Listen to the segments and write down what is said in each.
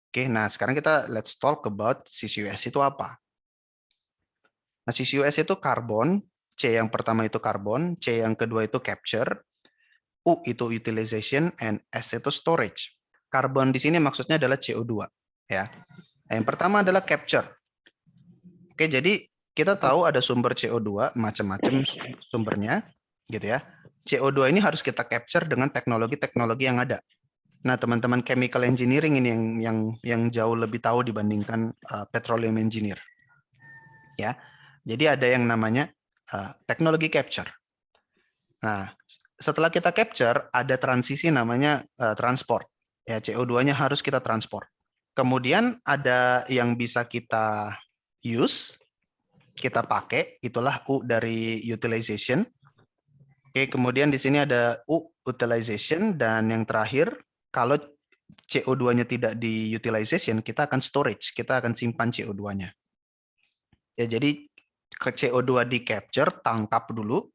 Oke, nah sekarang let's talk about CCUS itu apa. Nah, CCUS itu karbon, C yang pertama itu karbon, C yang kedua itu capture, U itu utilization, and S itu storage. Karbon di sini maksudnya adalah CO2, ya. Yang pertama adalah capture. Oke, jadi kita tahu ada sumber CO2, macam-macam sumbernya, gitu ya. CO2 ini harus kita capture dengan teknologi-teknologi yang ada. Nah, teman-teman chemical engineering ini yang jauh lebih tahu dibandingkan petroleum engineer, ya. Jadi ada yang namanya teknologi capture. Nah, setelah kita capture, ada transisi namanya transport. Ya, CO2-nya harus kita transport. Kemudian ada yang bisa kita use, kita pakai, itulah U dari utilization. Oke, kemudian di sini ada U utilization, dan yang terakhir, kalau CO2-nya tidak di utilization, kita akan storage, kita akan simpan CO2-nya. Ya, jadi ke CO2 di capture, tangkap dulu,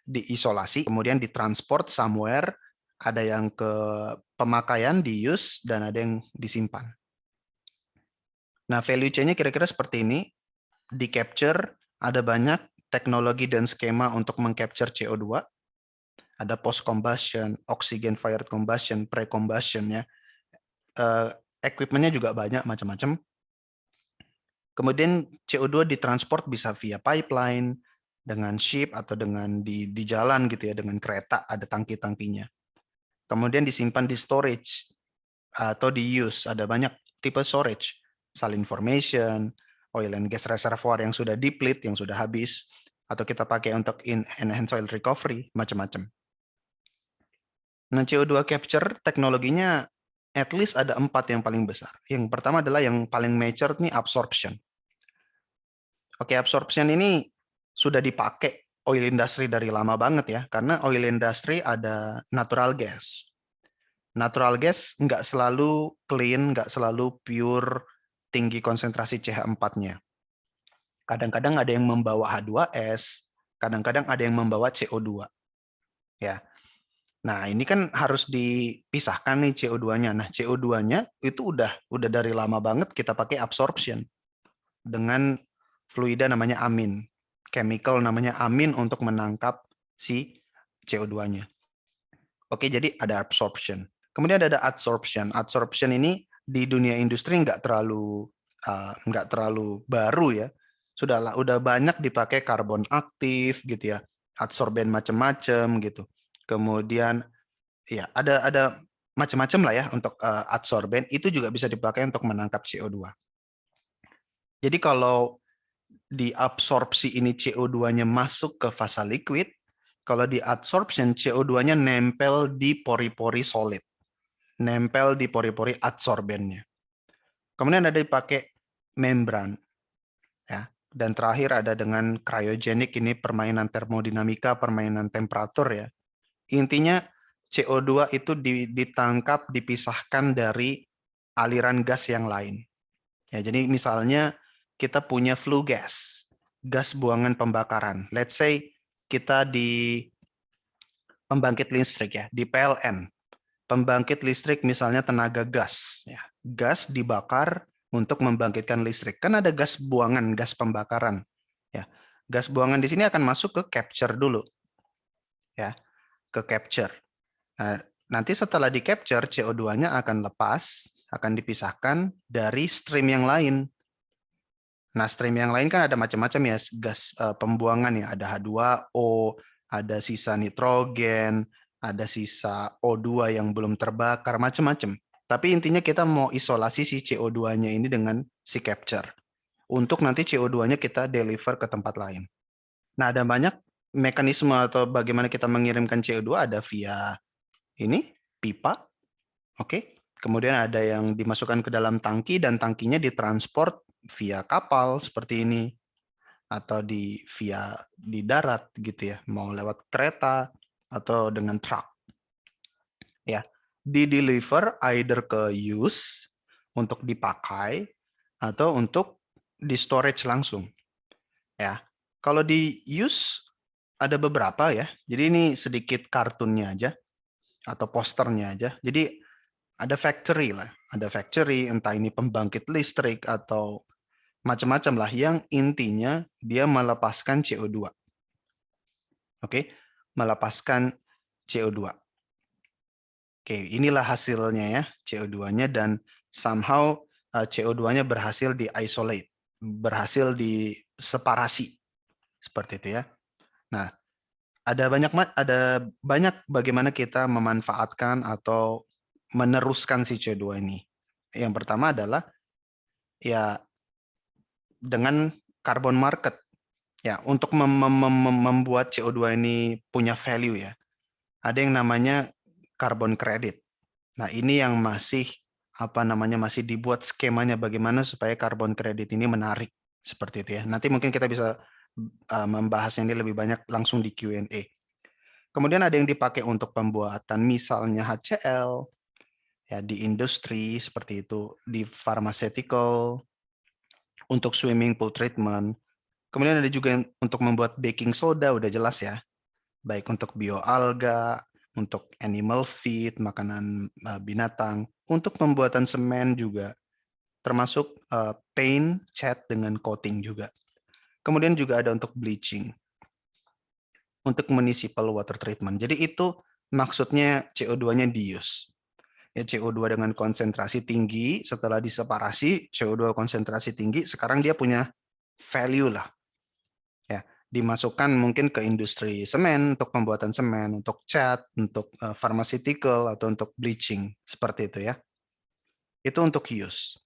diisolasi, kemudian ditransport somewhere, ada yang ke pemakaian, di use, dan ada yang disimpan. Nah, value chain-nya kira-kira seperti ini. Di capture, ada banyak teknologi dan skema untuk mengcapture CO2. Ada post-combustion, oxygen-fired combustion, pre-combustion, ya. Equipment-nya juga banyak, macam-macam. Kemudian CO2 ditransport bisa via pipeline, dengan ship, atau dengan di jalan gitu ya, dengan kereta, ada tangki-tangkinya. Kemudian disimpan di storage atau di use, ada banyak tipe storage, salin formation, oil and gas reservoir yang sudah deplete, yang sudah habis, atau kita pakai untuk enhanced oil recovery, macam-macam. Nah, CO2 capture teknologinya at least ada 4 yang paling besar. Yang pertama adalah yang paling mature nih, absorption. Oke, absorption ini sudah dipakai oil industry dari lama banget ya, karena oil industry ada natural gas. Natural gas nggak selalu clean, nggak selalu pure, tinggi konsentrasi CH4-nya. Kadang-kadang ada yang membawa H2S, kadang-kadang ada yang membawa CO2. Ya. Nah, ini kan harus dipisahkan nih CO2-nya. Nah, CO2-nya itu udah dari lama banget kita pakai absorption dengan fluida namanya amin. Chemical namanya amin untuk menangkap si CO2-nya. Oke, jadi ada absorption. Kemudian ada adsorption. Adsorption ini di dunia industri nggak terlalu baru ya. Udah banyak dipakai karbon aktif gitu ya, adsorben macam-macam gitu. Kemudian ya ada macam-macam lah ya untuk adsorben, itu juga bisa dipakai untuk menangkap CO2. Jadi kalau diabsorpsi ini CO2-nya masuk ke fase liquid, kalau di adsorption CO2-nya nempel di pori-pori solid, nempel di pori-pori adsorbennya. Kemudian ada dipakai membran, ya. Dan terakhir ada dengan cryogenic, ini permainan termodinamika, permainan temperatur ya. Intinya CO2 itu ditangkap, dipisahkan dari aliran gas yang lain. Ya, jadi misalnya kita punya flue gas, gas buangan pembakaran. Let's say kita di pembangkit listrik ya, di PLN. Pembangkit listrik misalnya tenaga gas, ya. Gas dibakar untuk membangkitkan listrik. Kan ada gas buangan, gas pembakaran, ya. Gas buangan di sini akan masuk ke capture dulu, ya, ke capture. Nah, nanti setelah di capture, CO2-nya akan lepas, akan dipisahkan dari stream yang lain. Nah, stream yang lain kan ada macam-macam ya, gas pembuangan ya, ada H2O, ada sisa nitrogen, ada sisa O2 yang belum terbakar, macam-macam. Tapi intinya kita mau isolasi si CO2-nya ini dengan si capture. Untuk nanti CO2-nya kita deliver ke tempat lain. Nah, ada banyak mekanisme atau bagaimana kita mengirimkan CO2, ada via ini, pipa, oke. Kemudian ada yang dimasukkan ke dalam tangki, dan tangkinya ditransport via kapal seperti ini, atau via di darat gitu ya, mau lewat kereta atau dengan truk. Ya, di deliver either ke use untuk dipakai atau untuk di storage langsung. Ya, kalau di use ada beberapa ya. Jadi ini sedikit kartunnya aja atau posternya aja. Jadi Ada factory lah, ada factory, entah ini pembangkit listrik atau macam-macam lah, yang intinya dia melepaskan CO2. Oke, melepaskan CO2. Oke, inilah hasilnya ya, CO2-nya, dan somehow CO2-nya berhasil di-isolate, berhasil diseparasi, seperti itu ya. Nah, ada banyak bagaimana kita memanfaatkan atau meneruskan si CO2 ini. Yang pertama adalah ya dengan carbon market, ya, untuk membuat CO2 ini punya value ya. Ada yang namanya carbon credit. Nah, ini yang masih masih dibuat skemanya bagaimana supaya carbon credit ini menarik, seperti itu ya. Nanti mungkin kita bisa membahasnya ini lebih banyak langsung di Q&A. Kemudian ada yang dipakai untuk pembuatan misalnya HCl ya, di industri seperti itu, di pharmaceutical, untuk swimming pool treatment. Kemudian ada juga yang untuk membuat baking soda, udah jelas ya. Baik untuk bioalga, untuk animal feed, makanan binatang, untuk pembuatan semen juga, termasuk paint, cat dengan coating juga. Kemudian juga ada untuk bleaching, untuk municipal water treatment. Jadi itu maksudnya CO2-nya diuse. Ya, CO2 dengan konsentrasi tinggi, setelah diseparasi, CO2 konsentrasi tinggi, sekarang dia punya value lah. Ya, dimasukkan mungkin ke industri semen, untuk pembuatan semen, untuk cat, untuk pharmaceutical, atau untuk bleaching, seperti itu ya. Itu untuk use.